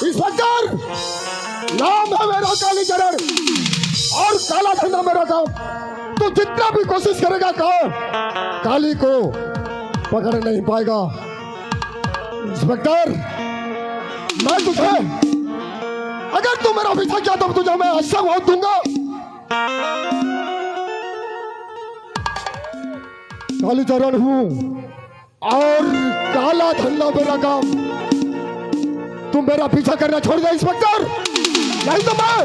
Inspector, नाम है मेरा कालीचरण और काला धंधा मेरा काम। तू जितना भी कोशिश करेगा काली को पकड़ नहीं पाएगा। इंस्पेक्टर, मैं तुझे, अगर तू मेरा पीछा किया तो तुझे मैं अच्छा वोट दूंगा। कालीचरण हूं और काला धंधा मेरा काम। तुम मेरा पीछा करना छोड़ दे इंस्पेक्टर, नहीं तो मैं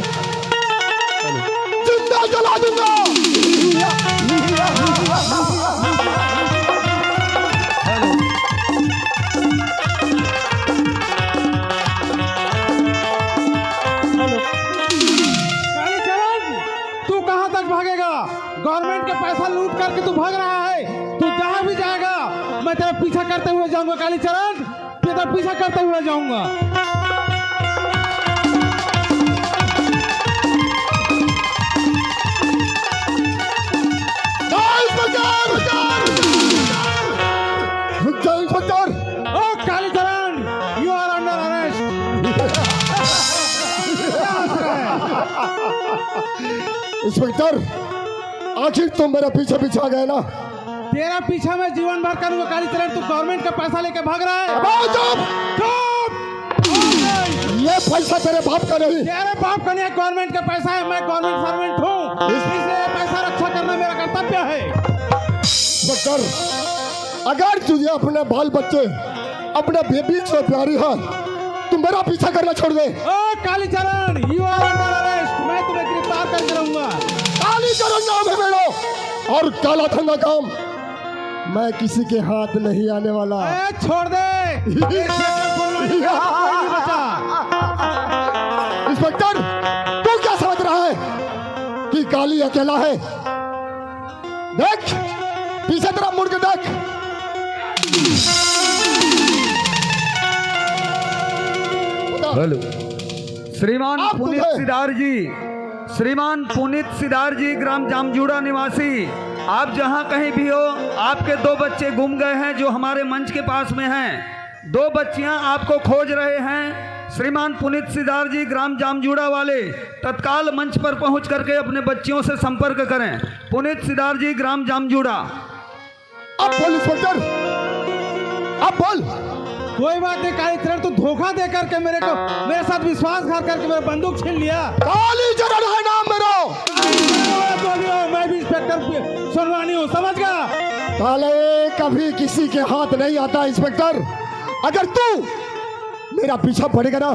जिंदा जला दूंगा। तू कहां तक भागेगा? गवर्नमेंट के पैसा लूट करके तू भाग रहा है। तू जहां भी जाएगा मैं तेरा पीछा करते हुए जाऊंगा। कालीचरण, तेरा पीछा करते हुए जाऊंगा। इंस्पेक्टर, आखिर तुम मेरा पीछे पीछे आ गए ना। तेरा पीछा मैं जीवन भर करूंगा। कालीचरण, तू गवर्नमेंट का पैसा लेके भाग रहा है। चुप! ये पैसा तेरे बाप का नहीं। तेरे बाप का नहीं, गवर्नमेंट का पैसा है। मैं गवर्नमेंट सर्वेंट हूँ, इसलिए पैसा रक्षा करना मेरा कर्तव्य है। इंस्पेक्टर, अगर तुझे अपने बाल बच्चे, अपने बेबी से प्यारी है, तुम मेरा पीछा करना छोड़ दे। ओ Kalicharan, you are under arrest. मैं तुम्हें गिरफ्तार करके रहूंगा। कालीचरण नाम है मेरा और काला धंधा काम। मैं किसी के हाथ नहीं आने वाला। छोड़ दे। इंस्पेक्टर, तू क्या समझ रहा है कि काली अकेला है? देख, पीछे तरफ मुड़ के देख। हेलो, श्रीमान पुनीत सिदार जी, श्रीमान पुनीत सिदार जी, ग्राम जामजूड़ा निवासी। आप जहां कहीं भी हो, आपके 2 बच्चे गुम गए हैं जो हमारे मंच के पास में हैं। 2 बच्चियां आपको खोज रहे हैं। श्रीमान पुनीत सिदार जी, ग्राम जामजूड़ा वाले, तत्काल मंच पर पहुंच करके अपने बच्चियों से संपर्क करें। पुनीत सिदार जी, ग्राम जामजूड़ा। अब बोल इंस्पेक्टर, अब बोल। कोई बात नहीं कालीचरण, तू धोखा दे करके मेरे साथ विश्वासघात करके मेरा बंदूक छीन लिया। कालीचरण है नाम मेरा। मैं भी इंस्पेक्टर सुनवानी हूँ, समझ गया? काले कभी किसी के हाथ नहीं आता इंस्पेक्टर। अगर तू मेरा पीछा पड़ेगा ना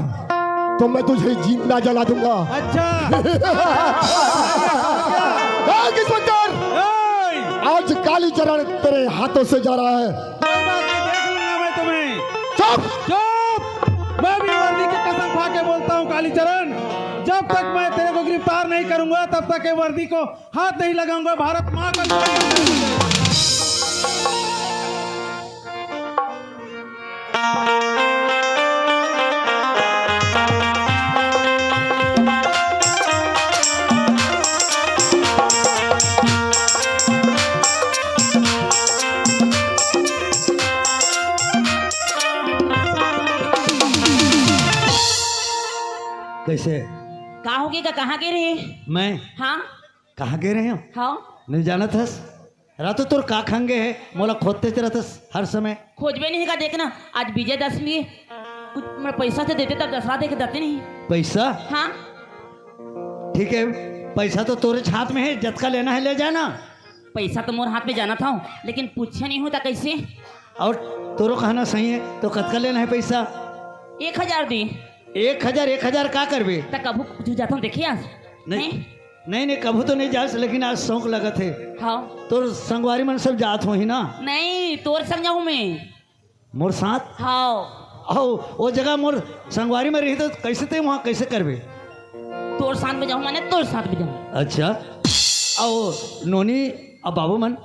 तो मैं तुझे जिंदा जला दूंगा। अच्छा। इंस्पेक्टर, आज कालीचरण तेरे हाथों से जा रहा है। देख लूंगा मैं तुम्हें। चुप! मैं भी वर्दी की कसम खा के बोलता हूँ कालीचरण, जब तक मैं तेरे को गिरफ्तार नहीं करूंगा तब तक ये वर्दी को हाथ नहीं लगाऊंगा। भारत माँ का कैसे? कहा होगी का कहाँ गिरे? मैं हाँ कहाँ गे रहे हो? हाँ, नहीं जाना थस रातों तोर का खंगे है मोला खोदते रहतस हर समय। खोजबे नहीं का देखना, आज विजयदशमी कुछ मैं पैसा से देते तब दसरा दे के देते नहीं। पैसा? हाँ, ठीक है, पैसा तो तोरे हाथ में है, जतका लेना है ले जाना। पैसा तो मोर हाथ में जाना था, लेकिन पूछे नहीं होता कैसे। और तोरो कहना सही है, तो कतका लेना है पैसा? 1000 दी। 1000 का करबे? तक कभू कुछ जाता हूँ देखिए आज। नहीं कभू तो नहीं जा, लेकिन आज शौक लगत है। हाँ, तोर संगवारी मन सब जात हो ही ना? नहीं तोर संग जाऊँ मैं। मोर साथ? हाँ। आओ वो जगह मोर संगवारी में रही तो कैसे थे वहाँ कैसे करबे? तोर साथ में जाऊँ मैंने, तोर साथ में जाऊँ। अच्छा, आओ नोनी अब बाबू मन?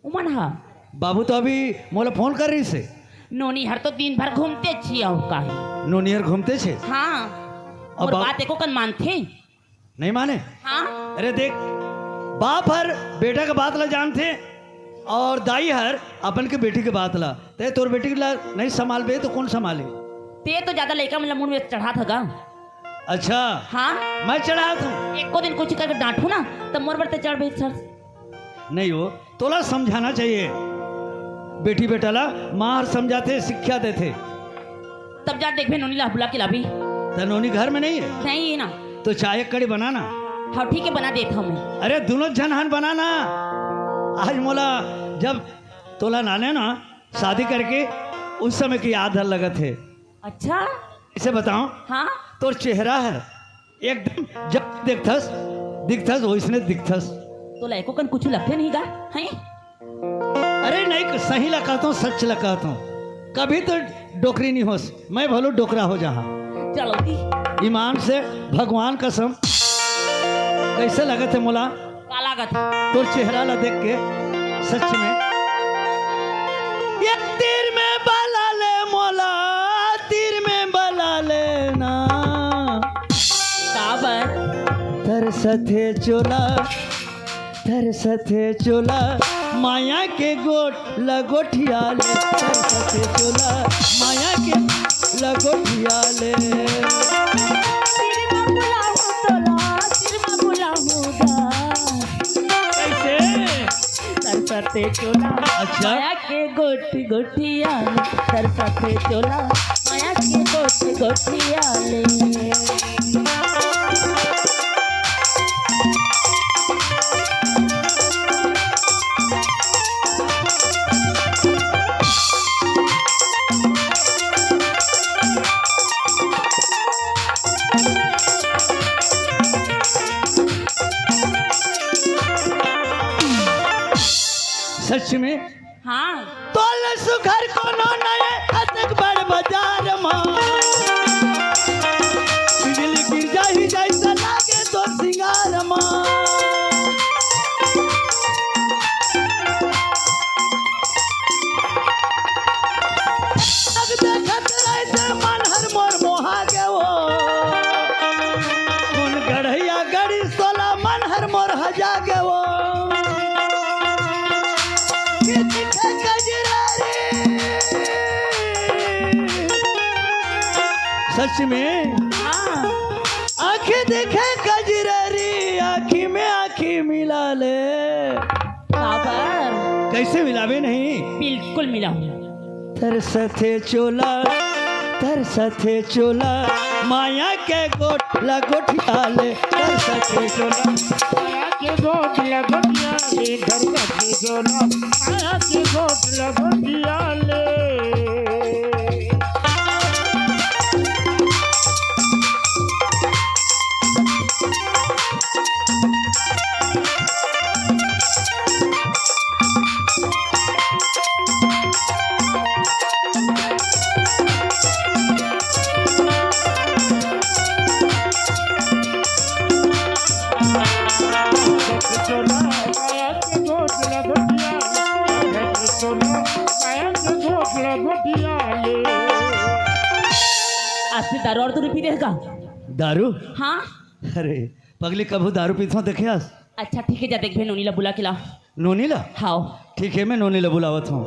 उमन हाँ, बाबू तो अभी मोला फोन कर रही से। नोनी हर तो दिन भर घूमते छिया काहे। नोनियर घूमते छे? हाँ, और बात एको कन मानते नहीं माने? हाँ, अरे देख, बाप हर बेटा का बात ला जानते और दाई हर अपन के बेटी के बात ला ते तोर बेटी के ला नहीं संभाल बे तो कौन संभाले? ते तो ज्यादा लड़का मतलब मुंह में चढ़ा था गा। अच्छा हाँ मैं चढ़ा था एक को दिन कुछ करके डांटू ना तब मोर पर ते चढ़ भाई सर। नहीं हो तोला समझाना चाहिए बेटी बेटा ला माँ हर समझाते शिक्षा देते। तब जा देख भी नोनी ला बुला के ला भी। तनोनी घर में नहीं है नहीं है ना। तो चाय कड़ी बनाना। हाँ ठीक है बना देता हूँ मैं। अरे दोनों जनहन बनाना। आज मोला जब तोला नाने ना शादी करके उस समय की याद लगा थे। अच्छा इसे बताओ हाँ तोर चेहरा है एकदम जब दिखथस वैसने दिखथस। तो लड़को कन कुछ लगते नहीं गा हैं। अरे नहीं सही लगाता हूँ सच लगाता हूँ कभी तो डोकरी नहीं होस मैं भलो डोकरा हो जहाँ। चलो दी ईमान से भगवान कसम कैसे लगा थे मोला काला गा था। तोर चेहरा ला देख के सच में एक तीर में बला ले मोला तीर में बला लेना काबर तरसथे चोला माया के गोट लगोठिया ले तरसथे चोला माया के लगोठिया ले। सरसते चोला अच्छा माया के गोटी गोटिया सरसते चोला माया के गोटी गोटिया ले। सच में हाँ तोल सुघर कोनो नए अतक बड़ बाजार मां बिजली गिर जाही जैसा लागे तो सिंगार मां। अब देखत रहते मन हर मोर मोहा के वो कौन गढ़ैया गड़ी सोला मन हर मोर हजा के वो सच में हाँ आंखें देखे कजरारी आँखी में आँखी मिला ले। काबर कैसे मिलावे नहीं बिल्कुल मिला हूँ। तरसथे चोला माया के गोट लगोठिया ले तरसथे चोला माया के गोट लगोटिया ले तरसथे चोला माया के गोट लगोटिया ले। आज से दारू और तो पी देगा। दारू हाँ अरे पगली कभू दारू पीता देखे आज अच्छा ठीक है जा देख भी नोनी ला बुला के ला। नोनी ला हाँ ठीक है मैं नोनी ला बुलावत हूँ।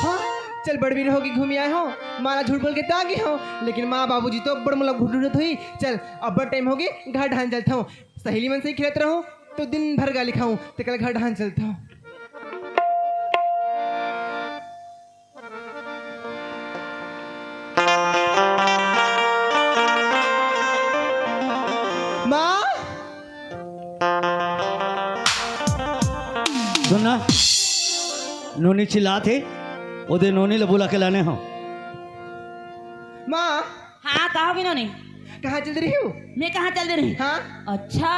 हाँ चल बड़बीर होगी घूमी आए हो मारा झूठ बोल के तागी हो लेकिन माँ बाबूजी तो बड़ मतलब घुटुरत हुई। चल अब बड़ टाइम होगी घर ढान चलता हूँ सहेली मन से ही खेलत रहूँ तो दिन भर गाली खाऊं तो कल घर ढान चलता हूँ। माँ नोनी चिल्ला थे ओदे नोनी ले बुला के लाने हो। माँ हाँ कहा होगी नोनी? कहाँ चल रही हो? मैं कहाँ चल रही? हाँ अच्छा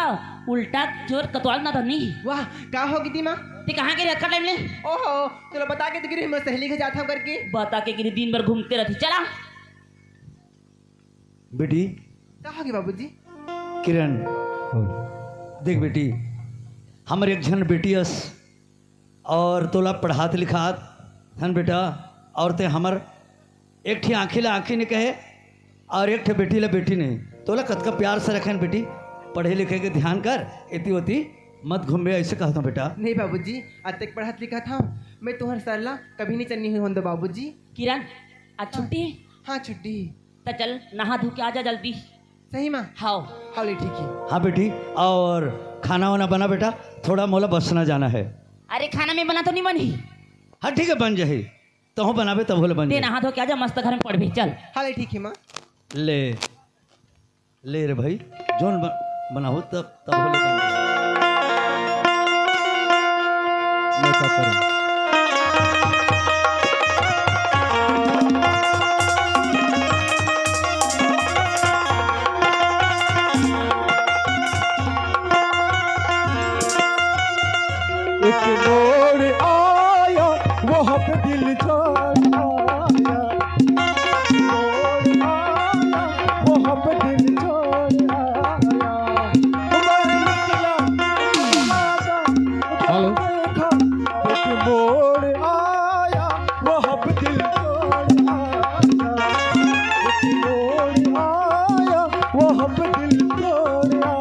उल्टा चोर कतवाल ना धरनी। वाह कहाँ होगी थी माँ? ते कहाँ के रखा टाइम ले? ओहो चलो बता के तो गिरी मैं सहेली के जाता हूँ करके। बता के गिरी दिन भर घूमते रहती। चला बेटी कहाँ होगी बाबूजी? किरण देख बेटी हमर एक जन बेटी अस और तोला पढ़ात लिखात हन बेटा और ते हमर एक ठे आँखी ला आँखी ने कहे और एक ठे बेटी ला बेटी ने तोला कतका प्यार से रखे बेटी पढ़े लिखे के ध्यान कर इति होती मत घूमे ऐसे कहता हूँ बेटा। नहीं बाबूजी आज तक पढ़ा लिखा था मैं तुम्हारे सरला कभी नहीं चलनी हुई होंगे बाबूजी। किरण आज छुट्टी है? हाँ छुट्टी। तो चल नहा धो के आजा जल्दी। सही माँ? हाँ हाँ ले ठीक है। हाँ बेटी और खाना वाना बना बेटा थोड़ा मोला बसना जाना है। अरे खाना में बना तो नहीं बनी। हाँ ठीक है बन जाए तो हूँ बनाबे तब होले बन ते जाए। नहा धो के आजा मस्त घर में पढ़ भी चल। हाँ ले ठीक है माँ। ले ले रे भाई जोन बनाओ तब होले बन जाए। मैं क्या करूं? एक मोड़ आया वहाँ पे दिल छोड़ आया, मोड़ आया वहाँ पे दिल छोड़ आया, मैं निकला हेलो देखा एक मोड़ आया वहाँ पे दिल छोड़ आया, एक मोड़ आया वहाँ पे दिल छोड़ आया।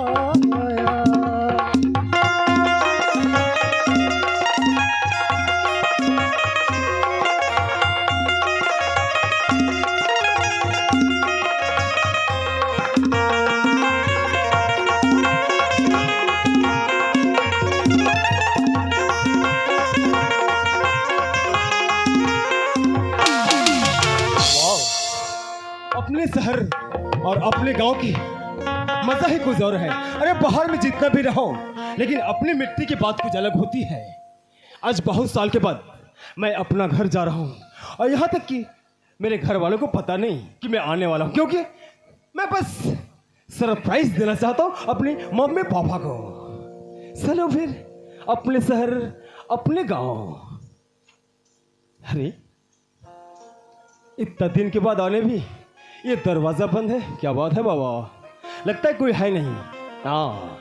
अपने शहर और अपने गांव की मजा ही कुछ और है। अरे बाहर में जितना भी रहो लेकिन अपनी मिट्टी की बात कुछ अलग होती है। आज बहुत साल के बाद मैं अपना घर जा रहा हूँ और यहाँ तक कि मेरे घर वालों को पता नहीं कि मैं आने वाला हूँ, क्योंकि मैं बस सरप्राइज देना चाहता हूँ अपने मम्मी पापा को। चलो फिर अपने शहर अपने गांव। अरे इतना दिन के बाद आने भी ये दरवाजा बंद है, क्या बात है बाबा? लगता है कोई है नहीं। हाँ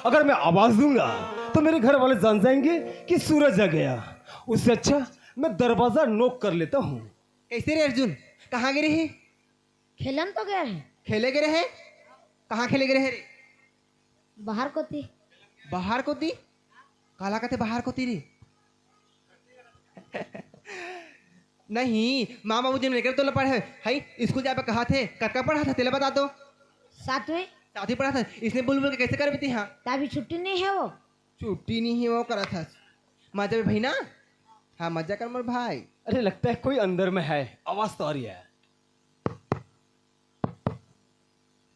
अगर मैं आवाज दूंगा तो मेरे घर वाले जान जाएंगे कि सूरज आ गया। उससे अच्छा मैं दरवाजा नोक कर लेता हूँ। कैसे रे अर्जुन कहाँ गिरे हैं? खेलन तो गया है खेले गिरे हैं? कहाँ खेले गिरे हैं रे? बाहर को थी। बाहर को दी काला कहते बाहर को ती रे नहीं माँ बाबू जी ने लेकर तो ल पढ़े हाई स्कूल जाए कहा थे कक्का पढ़ा था तेला बता दो। सातवें साथ ही पढ़ा था इसने बोल बोल के कैसे कर बीती। हाँ तभी छुट्टी नहीं है वो। छुट्टी नहीं है वो करा था मजा में भाई ना। हाँ मजा कर मोर भाई। अरे लगता है कोई अंदर में है, आवाज तो आ रही है।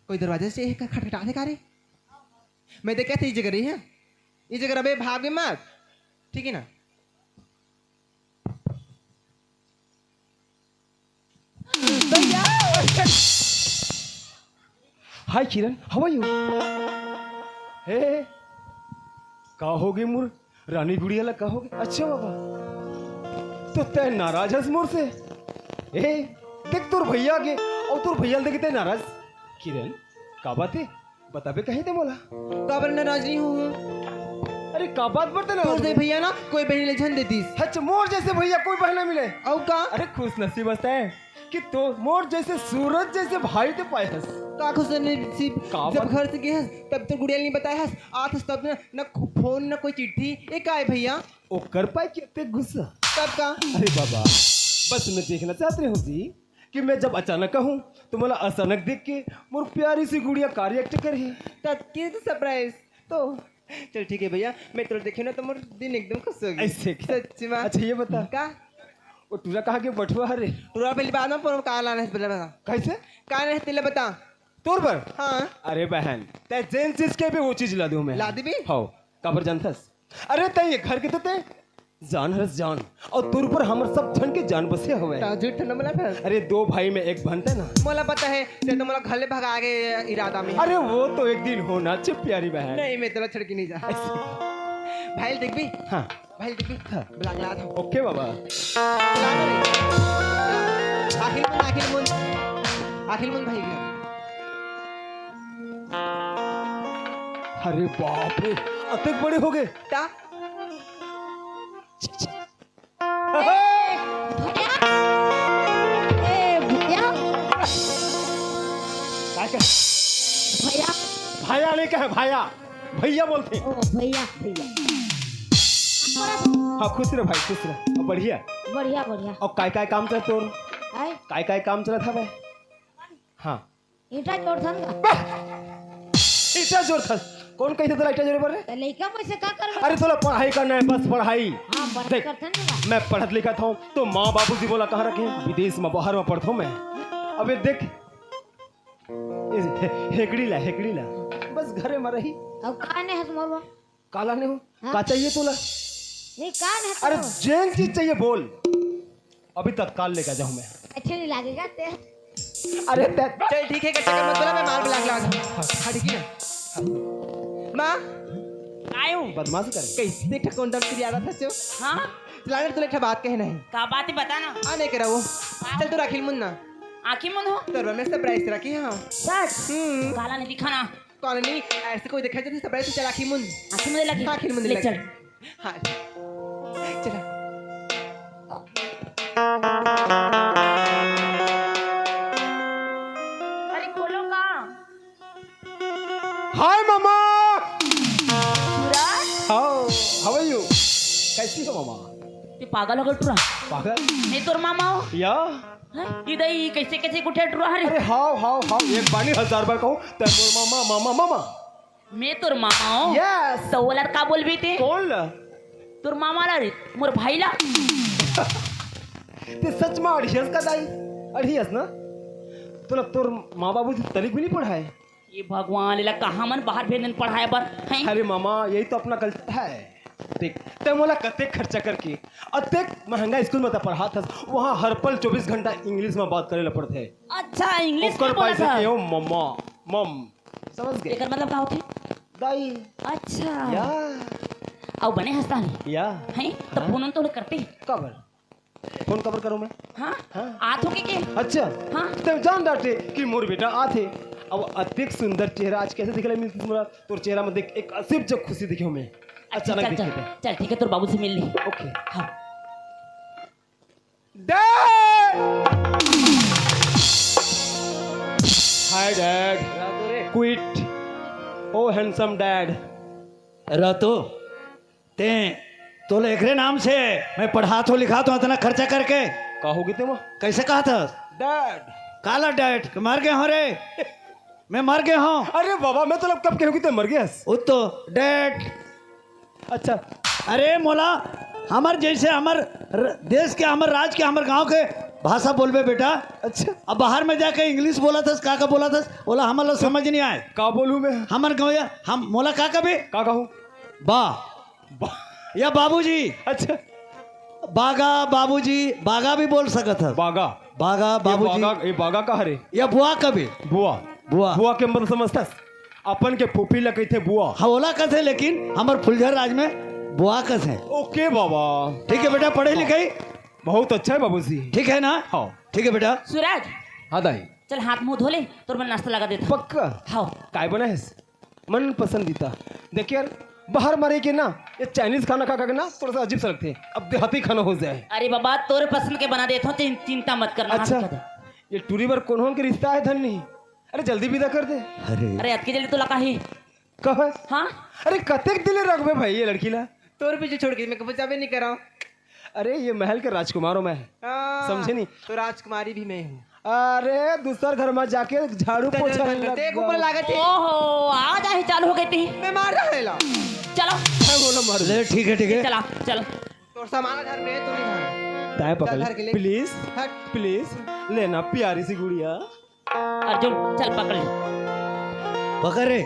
कोई दरवाजे से खटखटा दे रे। मैं देख कहते जगह रही है ये जगह अबे भाग गए मत ठीक है ना। हाय किरण, हाउ आर यू? हे का होगे मुर रानी गुड़िया ला का होगे? अच्छा बाबा तो तय नाराज है मोर से? ए देख तोर भैया के और तोर भैया देखे तय नाराज। किरण का बात है बताबे कहीं ते मोला। काबर नाराज नहीं हूँ। अरे का बात बता ना तोर से भैया ना कोई बहनी ले झन देती। अच्छा मोर जैसे भैया कोई बहना मिले और का अरे खुश नसीब है कि तो मोर जैसे सूरज जैसे भाई ते पाए हस। का खुश नसीब का जब बात? घर से गए हस तब तो गुड़िया नहीं बताया हस आत हस तब ना फोन ना कोई चिट्ठी एक आए भैया ओ कर पाए कितने गुस्सा। तब का अरे बाबा बस मैं देखना चाहते हो जी कि मैं जब अचानक कहूँ तो मला अचानक देख के मोर प्यारी सी गुड़िया कार्य एक्ट करे तब के सरप्राइज तो चल ठीक है भैया मैं तो देखे ना तो मोर दिन एकदम खुश हो गया। ऐसे क्या? सच्ची बात। अच्छा ये बता का वो टूरा कहाँ के बटुआ हरे टूरा पहली बात ना पर का लाना है पहले बता कैसे का नहीं तेले बता। तोर पर? हाँ अरे बहन तय जैन चीज के भी वो चीज ला दूं मैं। ला दी भी? हाँ काबर जानथस? अरे तय ये घर के तो तय जान हरस जान और तुर पर हमर सब जन के जान बसे हुए तो झूठ न बोला फिर अरे दो भाई में एक बनते ना मोला पता है ते तो मोला घर ले भगा के इरादा में अरे वो तो एक दिन होना चाहिए प्यारी बहन नहीं मैं तेरा छड़की नहीं जा भाई देख भी हाँ भाई देख भी बुला ला था ओके बाबा आखिर मुन भाई गया अरे बाप रे अतक बड़े हो गए ता भैया क्या क्या भैया भाया नहीं कहे भाया भैया बोलते हैं। ओ भैया भैया हाँ खुश रहे भाई खुश रहे और बढ़िया बढ़िया बढ़िया और काय काम चला तोर है काय काम चला था भाई हाँ ईटा जोड़ था ना इतना जोर था कौन कैसे तो इतना जोर पर तो लड़का पैसे का कर अरे थोड़ा पढ़ाई करना है बस पढ़ाई हाँ बड़ा देख करते ना मैं पढ़त लिखा था तो माँ बाबूजी बोला कहाँ रखे विदेश में बाहर में पढ़ता हूँ मैं अबे देख हेकड़ी ला बस घरे में रही अब कहाँ ने हंस मोबा काला नहीं हो हाँ? का चाहिए तोला नहीं कहाँ ने अरे जेन चीज चाहिए बोल अभी तत्काल लेकर जाऊँ मैं अच्छे नहीं लगेगा ते अरे चल ठीक है कच्चा मत बोला मैं माल बुला के ला दूं हाँ ठीक है माँ आयो बदमाशी करे कैसे देख कौन दम तेरी आदत है चो हाँ चलाने तो लेठा बात कहे नहीं का बात है बता ना आने करा वो चल तू राखिल मुन्ना आँखें मुंद हो तो मैं सरप्राइज रखी हाँ सच काला नहीं दिखाना कॉलोनी ऐसे कोई देखा जाती सरप्राइज चल राखी मुन आँखें मुंद लगी आखिर मुंद ले लगी। चल हाँ चला अरे खोलो का हाय मामा सूरज हाउ आर यू कैसी हो मामा ते पागल हो गए टुरा पागल मैं तोर मामा हो या इधर कैसे कैसे कुठे टुरा हरे अरे हाउ एक बानी 1000 बार कहूँ तो मामा मामा मामा मैं तोर मामा हो यस तो ओला का बोलबी ते कौन ला तोर मामा ला रे मोर भाई ला ते सच में अड़ियस का दाई अड़ियस ना तो तोर माँ बाबू तरीक भी नहीं पढ़ाए ये भगवान ला कहाँ मन बाहर भेजन पढ़ाए बर हैं अरे मामा यही तो अपना गलती है देख ते मोला कते खर्चा करके अतेक महंगा स्कूल में पढ़ा था वहाँ हर पल 24 घंटा इंग्लिश में बात करे ला पड़ते है अच्छा इंग्लिश ओकर में बोला पैसे था के हो मम्मा मम समझ गए एकर मतलब का होते दाई अच्छा या और बने हंसता नहीं या हैं तो फोन तो करते कवर फोन कवर करूँ मैं हाँ हाँ। आत हो के अच्छा हाँ तो जान डाटे कि मोर बेटा आथे अब अतिक सुंदर चेहरा आज कैसे दिखला मिलती तुम्हारा तोर चेहरा में देख एक असीब जो खुशी दिखे मैं अचानक चल दिखे चल चल ठीक है तोर बाबू से मिल ली ओके हाँ डैड हाय डैड क्विट ओ हैंडसम डैड रहतो ते तो एकरे नाम से मैं पढ़ा तो लिखा तो इतना खर्चा करके कहोगे तुम कैसे कहा था डैड काला डैड मर गए हो रे मैं मर गया हूँ अरे बाबा मैं तो कब कहोगी तो मर गया वो तो डैड अच्छा अरे मोला हमार जैसे हमार देश के हमार राज्य के हमार गांव के भाषा बोलबे बेटा अच्छा अब बाहर में जाके इंग्लिश बोला था का बोला था बोला हमारा समझ नहीं आए का बोलूं मैं हमार गाँव हम मोला का कभी का कहूँ बा या बाबूजी अच्छा बागा बाबूजी बागा भी बोल सकत है बागा बागा बाबूजी ये बागा का हरे या बुआ कभी बुआ बुआ बुआ के मतलब समझता अपन के फूफी ला कहते बुआ हवला कथे लेकिन हमार फुलझर राज में बुआ कथे ओके बाबा ठीक है बेटा पढ़े लिखे बहुत अच्छा है बाबूजी ठीक है ना हाँ ठीक है बेटा सूरज हाँ दाई चल हाथ मुंह धो ले तोर मैं नाश्ता लगा देता पक्का हाँ काय बना है मन पसंदीदा देखिए यार बाहर मारे के ना ये चाइनीज खाना खा के ना थोड़ा सा अजीब सा लगते हैं अब देहाती खाना हो जाए अरे बाबा तोरे पसंद के बना देता हूँ चिंता मत करना अच्छा हाथ लगा दे। ये टूरी बार कौन के रिश्ता है धन नहीं अरे जल्दी विदा कर दे अरे अरे अतके जल्दी तो लगा ही कह हाँ अरे कतेक दिले रखबे भाई ये लड़की ला तोर पीछे छोड़ के मैं कभी जाबे नहीं कर रहा हूँ अरे ये महल के राजकुमारों में है समझे नहीं तो राजकुमारी भी मैं हूँ अरे दूसर घर में जाके झाड़ू पोछा देख ऊपर लागत है ओहो आज ही चालू हो गई थी मैं मार रहा है चलो बोलो मर ले ठीक है चला चल तोर सामान घर में है तू नहीं घर ताए चल घर के पकड़ लिए। प्लीज हट प्लीज लेना प्यारी सी गुड़िया अर्जुन चल पकड़ ले पकड़ रे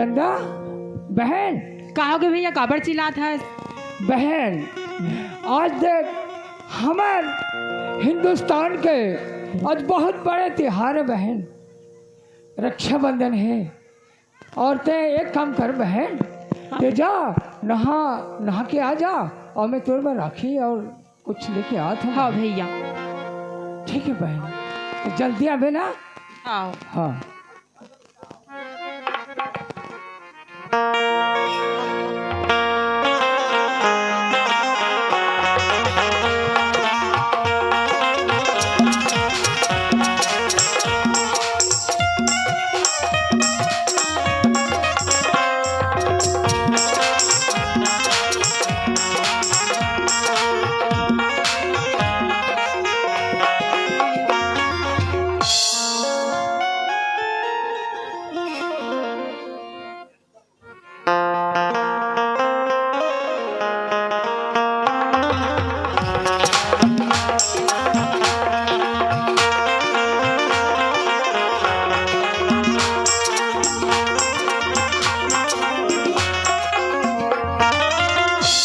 चंदा बहन कहोगे भैया काबर चिल्लात है? बहन आज देख हमार हिंदुस्तान के आज बहुत बड़े त्योहार है बहन, रक्षाबंधन है। और ते एक काम कर बहन, ते जा नहा के आ जा और मैं तोर में राखी और कुछ लेके आता हूँ। हाँ भैया ठीक है बहन, तो जल्दी आवे ना। आओ। हाँ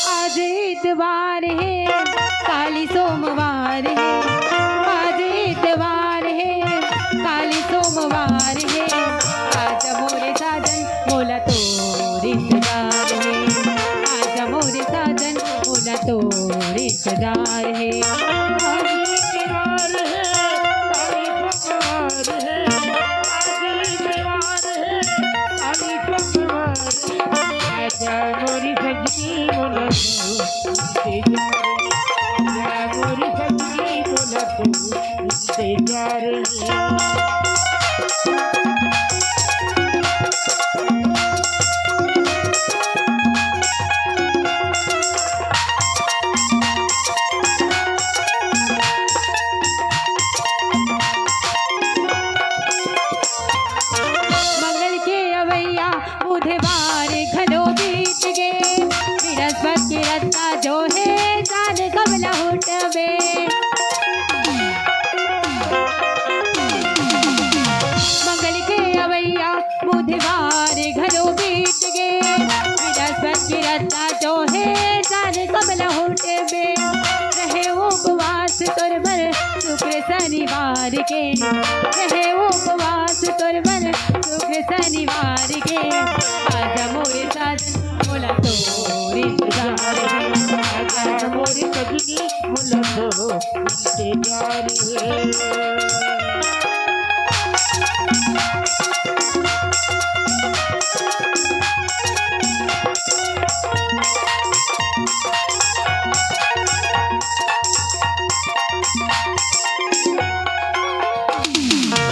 आज इतवार है काली सोमवार है, आज इतवार है काली सोमवार है, आज मोरे साजन मोला तो रिश्तेदार है, आज मोरे साजन मोला तो रिश्तेदार है। मोरी सजनी बोला मोरी सजनी बोला तो जा रही मंगल के अवैया बुधवार घलो बीत गे, बृहस्पति के रत्ता जो है जान कब लौटबे। मंगल के अवैया बुधवार घलो बीत गे, बृहस्पति के रत्ता जो है जान कब लौटबे। रहे उपवास तोर भर शुक्र शनिवार के, रहे उपवास तोर भर शुक्र शनिवार के, आजा मोरे साजन मोला तो इंतजार है, आजा मोरी सजनी बोला तो जा रही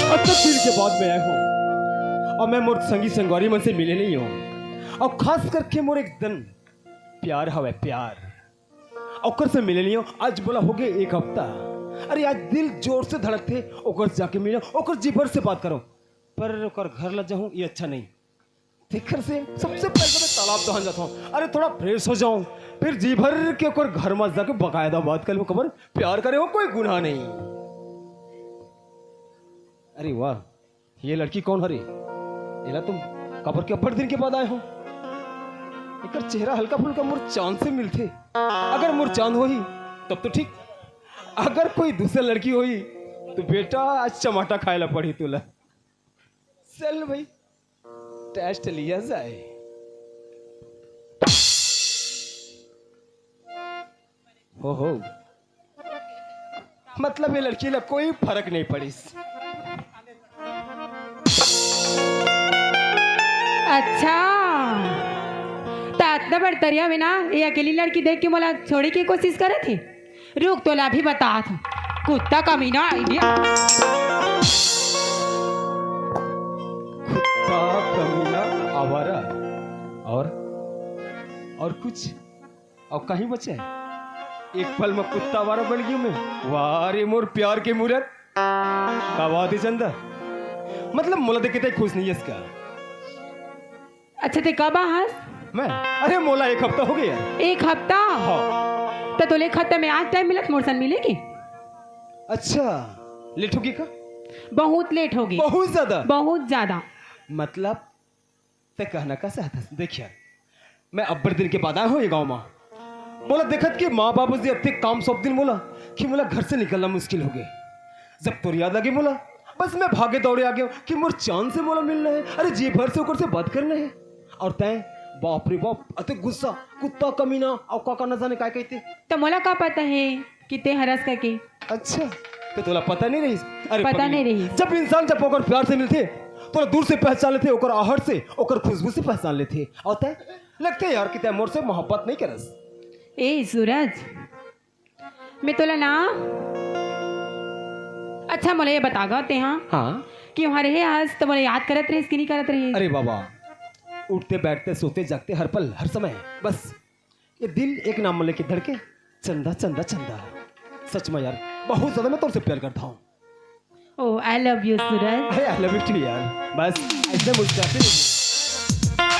अब तक दिन के बाद मैं आया हूँ और मैं मोर संगी संगवारी मन से मिले नहीं हूँ, और खास करके मोर एकदम प्यार हवे प्यार ओकर से मिले नहीं हूँ। आज बोला हो गए एक हफ्ता, अरे आज दिल जोर से धड़कते ओकर जाके मिले, ओकर जी भर से बात करो, पर ओकर घर लग जाऊँ ये अच्छा नहीं। देखकर से सबसे पहले तो मैं तालाब दहन जाता हूँ, अरे थोड़ा फ्रेश हो जाऊँ, फिर जी भर के ओकर घर में जाके बकायदा बात कर लो, खबर प्यार करे हो कोई गुनाह नहीं। अरे वाह, ये लड़की कौन हरे? इला तुम कबर के अब्बड़ दिन के बाद आए हो। एकर चेहरा हल्का फुल्का मोर चांद से मिलते। अगर मोर चांद होई तब तो ठीक, अगर कोई दूसरा लड़की होई तो बेटा आज चमाटा खाए ला पड़ी तुला। चल भाई टेस्ट लिया जाए। हो मतलब ये लड़की ला कोई फर्क नहीं पड़ी। अच्छा इतना बड़तरिया में ना ये अकेली लड़की देख के मोला छोड़े की कोशिश करे थे। रुक तो ला भी बता था कुत्ता कमीना आइडिया। कुत्ता कमीना आवारा और कुछ और कहीं बचे एक पल में कुत्ता आवारा बन गई मैं। वाह रे मोर प्यार के मूरत का बात है चंदा, मतलब मोला देख के खुश नहीं है इसका। अच्छा ते कब आहस? मैं अरे मोला एक हफ्ता हो गया। एक हफ्ता? हाँ। तो तोले एक हफ्ता में आज टाइम मिलत मोर सन मिलेगी? अच्छा लेट होगी का? बहुत लेट होगी। बहुत ज्यादा? बहुत ज्यादा। मतलब ते कहना कैसे आता देखिए मैं अब्बर दिन के बाद आया हूँ ये गाँव में बोला देखत कि माँ बाबू जी अब तक काम सौंप दिन बोला कि मोला घर से निकलना मुश्किल हो गया जब तोर याद लगी बोला बस मैं भागे दौड़े आ गया कि मोर चांद से मोला मिलना है अरे जी भर से ऊपर से बात करना है और तय बाप रे बाप अति गुस्सा कुत्ता कमीना और काका न जाने क्या कहते तो मोला का पता है कि ते हरस करके अच्छा तो तोला पता नहीं रही अरे पता पगली, नहीं रही। जब इंसान जब ओकर प्यार से मिलते तोला दूर से पहचान लेते ओकर आहट से ओकर खुशबू से पहचान लेते और तय लगते यार कि तय मोर से मोहब्बत नहीं करस ए सूरज मैं तोला ना अच्छा मोला ये बतागा ते हाँ कि हमारे हे आज तो मोला याद करत रहिस कि नहीं करत रहिस अरे बाबा उठते बैठते सोते जागते हर पल हर समय बस ये दिल एक नाम लेके धड़के चंदा चंदा चंदा सच में यार बहुत ज्यादा मैं तुमसे प्यार करता हूँ ओ आई लव यू सूरज अरे आई लव यू टू यार बस ऐसे मुस्कुराते रहिए।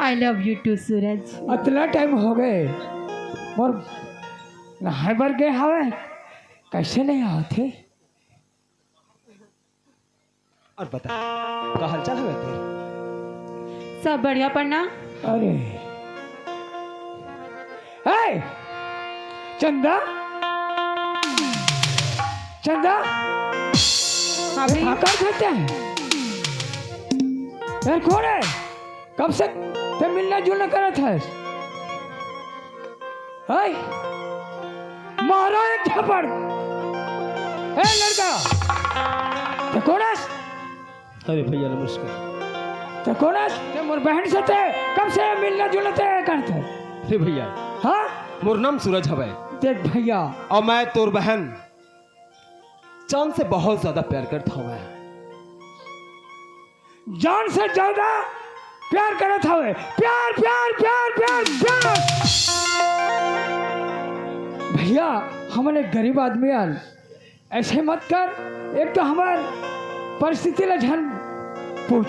आई लव यू टू सूरज इतना टाइम हो गए और नहाए बर गए हवे कैसे नहीं आते और बता का हालचाल है तेरे सब बढ़िया पढ़ना अरे हे चंदा चंदा अभी आकर देते हैं यार कौन है कब से ते मिलना जुलना करा था हाय मारो एक थप्पड़ ए लड़का ते कौन है अरे भैया नमस्कार। तो कौन है ते मोर बहन से थे कब से मिलना जुलना थे करते अरे भैया हाँ मोर नाम सूरज हवे देख भैया और मैं तोर बहन चांद से बहुत ज्यादा प्यार करता हूँ। मैं जान से ज्यादा प्यार करत हवे प्यार प्यार प्यार प्यार प्यार भैया हमने गरीब आदमी आन ऐसे मत कर। एक तो हमार परिस्थिति लझन पूछ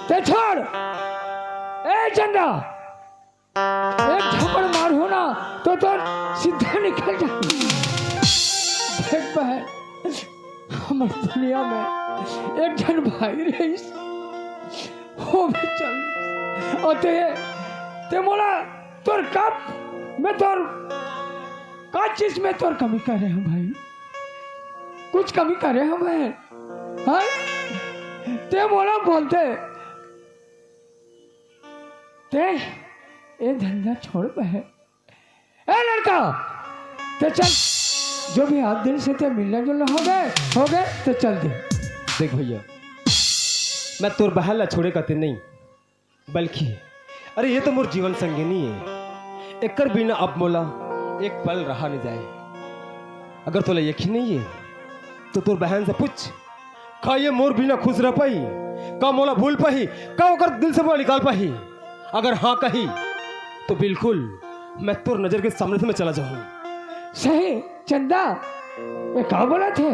ते छोड़ ए चंदा एक थप्पड़ मारो ना तो सीधा निकल जा। देख बहन हमार दुनिया में एक जन भाई रहीस वो भी चल और ते मोला तोर कब मैं तोर का चीज में तोर कमी कर रहे हूँ भाई कुछ कमी कर रहे हैं मैं हाँ ते मोला बोलते ते ये धंधा छोड़ बहन ए लड़का ते चल जो भी हाथ दिल से ते मिलना जुलना हो गए तो चल दे। देख भैया मैं तोर बहन ला छोड़े कहते नहीं बल्कि अरे ये तो मोर जीवन संगिनी है एकर बिना अब मोला एक पल रहा नहीं जाए। अगर तोला यकीन नहीं है तो तोर बहन से पूछ का ये मोर बिना खुश रह पाई का मोला भूल पाही का ओकर दिल से मोला निकाल पाही। अगर हाँ कही तो बिल्कुल मैं तोर नजर के सामने से मैं चला जाऊँ। सही चंदा ये क्या बोला थे?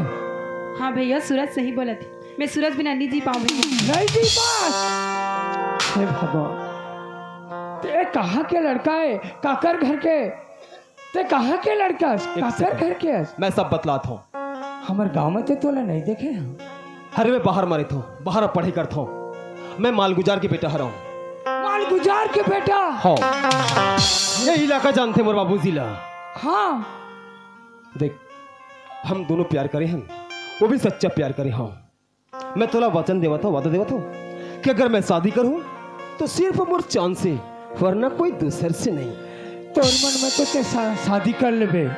हाँ भैया सूरज सही बोला थी मैं सूरज बिना नहीं जी पाऊँ भैया। नहीं जी पास हे भगवान ते कहाँ के लड़का है काकर घर के ते कहाँ के लड़का काकर घर के मैं सब बतलाता हूँ। हमारे गांव में ते तोला नहीं देखे हैं। अरे मैं बाहर मारे था बाहर पढ़ाई करता हूँ। मैं मालगुजार के बेटा हरा हूँ। मालगुजार के बेटा हाँ ये इलाका जानते मोर बाबू जिला। हाँ देख हम दोनों प्यार करे हैं वो भी सच्चा प्यार करे। हाँ मैं तोला वचन देवा था वादा देवा था कि अगर मैं शादी करूं तो सिर्फ मोर चांद से वरना कोई दूसर से नहीं। तोर मन में तो ते शादी कर लेबे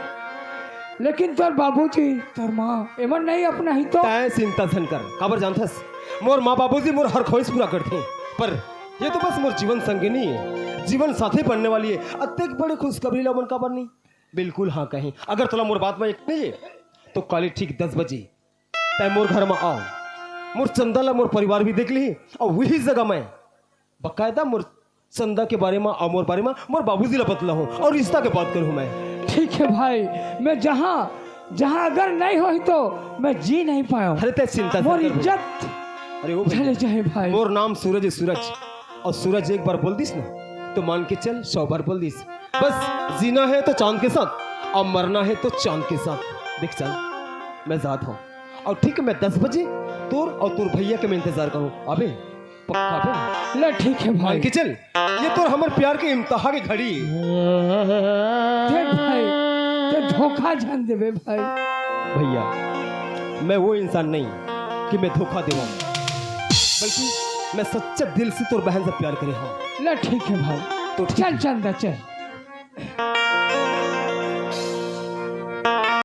लेकिन तोर बाबूजी तोर माँ एमन नहीं अपना ही तो तय चिंता धन कर काबर जानथस मोर माँ बाबूजी मोर हर ख्वाहिश पूरा करते हैं पर ये तो बस मोर जीवन संगिनी है जीवन साथी बनने वाली है। अत्यंत बड़े खुशखबरी ला मन काबर नहीं बिल्कुल हाँ कहीं। अगर तोला मोर बात में एक नहीं है तो कल ठीक 10 बजे तय मोर घर में आओ मोर चंदा ला मोर परिवार भी देख ली और वही जगह में बकायदा मोर चंदा के बारे में और मोर बारे में मोर बाबूजी ला बतला हूँ और रिश्ता के बात करूँ मैं। ठीक है भाई मैं जहाँ जहाँ अगर नहीं हो तो मैं जी नहीं पाया। अरे तय चिंता मोर इज्जत अरे वो चले जाए भाई। मोर नाम सूरज है सूरज और सूरज एक बार बोल दिस ना तो मान के चल 100 बार बोल दिस। बस जीना है तो चांद के साथ और मरना है तो चांद के साथ। देख चल मैं जाता हूँ और ठीक है मैं 10 बजे तोर और तोर भैया के मैं इंतजार करूँ। अबे पक्का पे ले ठीक है मान भाई। के चल ये तो हमारे प्यार के इम्तिहान की घड़ी देख भाई ते धोखा जान देवे भाई। भैया मैं वो इंसान नहीं कि मैं धोखा देवा बल्कि मैं सच्चा दिल से तोर बहन से प्यार करे। हाँ ले ठीक है भाई तो ठीक चल चंदा चल।